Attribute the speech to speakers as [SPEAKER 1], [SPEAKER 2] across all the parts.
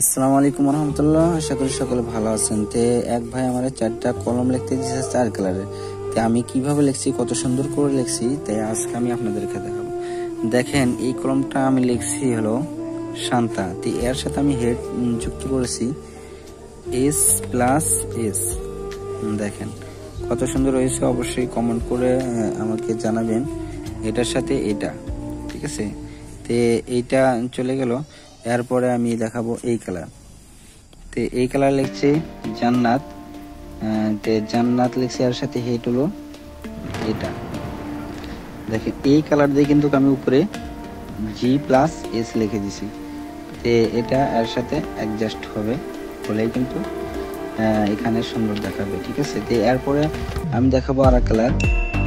[SPEAKER 1] আসসালামু আলাইকুম রহমতুল্লাহ। আশা করি সকলে ভালো আছেন। তে এক ভাই আমার 4টা কলম লিখতে দিয়েছে 4 কালারের। তে আমি কিভাবে লিখছি, কত সুন্দর করে লিখছি, তাই আজকে আমি আপনাদেরকে দেখাবো। দেখেন, এই কলমটা আমি লিখছি হলো শান্তা। তে এর সাথে আমি হেড যুক্ত করেছি S+S। দেখেন কত সুন্দর হয়েছে। অবশ্যই কমেন্ট করে আমাকে জানাবেন এটার সাথে এটা, ঠিক আছে। তে এইটা চলে গেল। এরপরে আমি দেখাবো এই কালার। তো এই কালার লিখছি জান্নাত। তে জান্নাত লিখছি, এর সাথে হেড হলো এটা। দেখেন এই কালার দিয়ে কিন্তু আমি উপরে G+S লিখে দিছি। তে এটা এর সাথে অ্যাডজাস্ট হবে, হলেই কিন্তু এখানে সুন্দর দেখাবে, ঠিক আছে। তো এরপরে আমি দেখাবো আর কালার।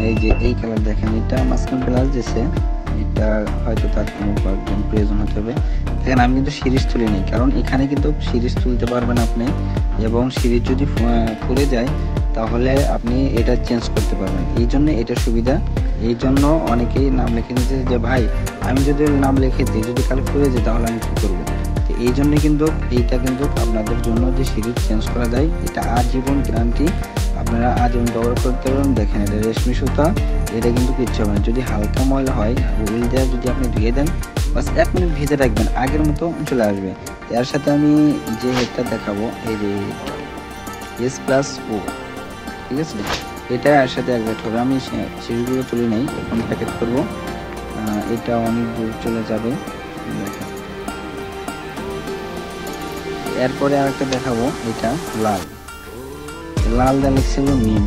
[SPEAKER 1] এই যে এই কালার দেখেন, এটা মাঝখান প্লাস দিয়েছে, এটা হয়তো তার কোনো প্রয়োজন হতে হবে। দেখেন আমি কিন্তু সিরিজ তুলি নেই, কারণ এখানে কিন্তু সিরিজ তুলতে পারবেন আপনি, এবং সিরিজ যদি পড়ে যায় তাহলে আপনি এটা চেঞ্জ করতে পারবেন। এই জন্য এটা সুবিধা। এই জন্য অনেকেই নাম লিখে নিচ্ছে যে ভাই আমি যদি নাম লিখে দিই, যদি কাল পড়ে যায় তাহলে আমি কী করবো। তো এই জন্য কিন্তু এইটা কিন্তু আপনাদের জন্য যে সিরিজ চেঞ্জ করা যায়, এটা আজীবন গ্যারান্টি, আপনারা আজীবন ব্যবহার করতে পারবেন। দেখেন এটা রেশমি সুতা, এটা কিন্তু কিচ্ছু হবে না। যদি হালকা ময়লা হয় হুইল দেওয়া যদি আপনি ধুয়ে দেন, বাস 1 মিনিট ভিজে রাখবেন, আগের মতো চলে আসবে। এর সাথে আমি যে হেডটা দেখাবো, এই যে S+O, ঠিক আছে, এটা এর সাথে অ্যাডজাস্ট হবে। আমি সিরিজগুলো তুলে নেই, এখন প্যাকেট করবো। এটা অনেক দূর চলে যাবে। দেখেন এরপরে আরেকটা দেখাবো, এটা লাল দিয়ে লিখছিল মিম।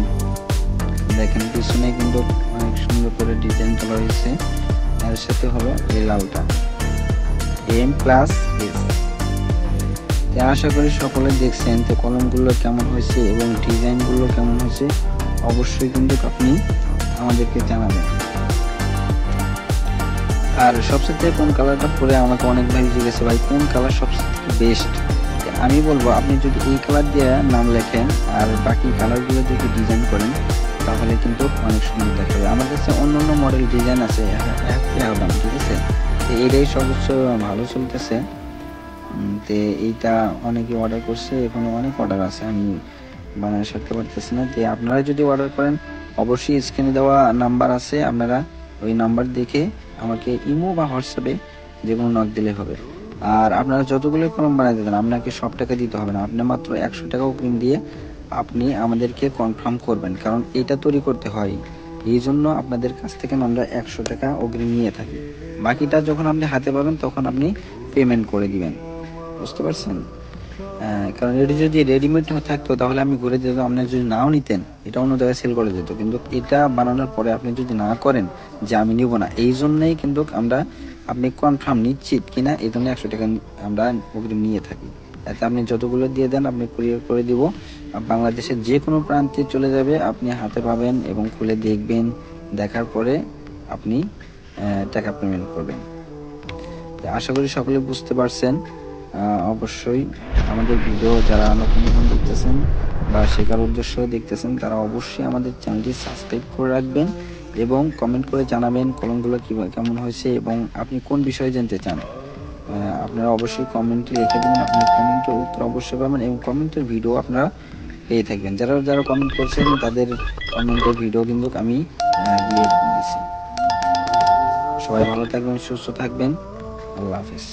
[SPEAKER 1] দেখেন পিছনে কিন্তু অনেক সুন্দর করে ডিজাইন করা হয়েছে। এর সাথে হলো এই লালটা M+S। আশা করি সকলে দেখছেন। তো কলমগুলো কেমন হয়েছে এবং ডিজাইনগুলো কেমন হয়েছে অবশ্যই কিন্তু আপনি আমাদেরকে জানাবেন। আর সবচেয়ে কোন কালারটা পরে আমাকে অনেক ভাই জিজ্ঞেস, ভাই কোন কালার সবচেয়ে বেস্ট। আমি বলবো আপনি যদি এই কালার দিয়ে নাম লেখেন আর বাকি কালারগুলো যদি ডিজাইন করেন তাহলে কিন্তু অনেক সুন্দর দেখাবে। আমার কাছে অন্য মডেল ডিজাইন আছে অ্যালবাম, ঠিক আছে। তো এটাই সর্বোচ্চ ভালো চলতেছে। তো এইটা অনেকে অর্ডার করছে, এখনো অনেক অর্ডার আছে, আমি বানায় সারতে পারতেছি না। তো আপনারা যদি অর্ডার করেন অবশ্যই স্ক্রিনে দেওয়া নাম্বার আছে, আপনারা ওই নাম্বার দেখে আমাকে ইমো বা হোয়াটসঅ্যাপে যে কোনো নক দিলে হবে। আর আপনারা যতগুলো কলম বানাইতে দেন আপনাকে সব টাকা দিতে হবে না, আপনি মাত্র 100 টাকা অগ্রিম দিয়ে আপনি আমাদেরকে কনফার্ম করবেন, কারণ এটা তৈরি করতে হয়। এই জন্য আপনাদের কাছ থেকে আমরা 100 টাকা অগ্রিম নিয়ে থাকি। বাকিটা যখন আপনি হাতে পাবেন তখন আপনি পেমেন্ট করে দিবেন, বুঝতে পারছেন। কারণ এটা যদি রেডিমেড থাকতো তাহলে আমি ঘুরে যেতাম, আপনি যদি নাও নিতেন এটা অন্য জায়গায় সেল করে যেত। কিন্তু এটা বানানোর পরে আপনি যদি না করেন যে আমি নিব না, এই জন্যই কিন্তু আমরা আপনি কনফার্ম নিশ্চিত কিনা এই জন্য 100 টাকা আমরা অগ্রিম নিয়ে থাকি। তাতে আপনি যতগুলো দিয়ে দেন আপনি কুরিয়ার করে দিব, বাংলাদেশের যে কোনো প্রান্তে চলে যাবে, আপনি হাতে পাবেন এবং খুলে দেখবেন, দেখার পরে আপনি টাকা পেমেন্ট করবেন। আশা করি সকলে বুঝতে পারছেন। অবশ্যই আমাদের ভিডিও যারা নতুন দেখতেছেন বা শেখার উদ্দেশ্য দেখতেছেন তারা অবশ্যই আমাদের চ্যানেলটি সাবস্ক্রাইব করে রাখবেন এবং কমেন্ট করে জানাবেন কলমগুলো কেমন হয়েছে এবং আপনি কোন বিষয়ে জানতে চান। আপনারা অবশ্যই কমেন্টে লিখে দেবেন, আপনার কমেন্টের উত্তর অবশ্যই পাবেন এবং কমেন্টের ভিডিও আপনারা পেয়ে থাকবেন। যারা কমেন্ট করছেন তাদের কমেন্টের ভিডিও কিন্তু আমি দিয়ে দিচ্ছি। সবাই ভালো থাকবেন, সুস্থ থাকবেন। আল্লাহ হাফেজ।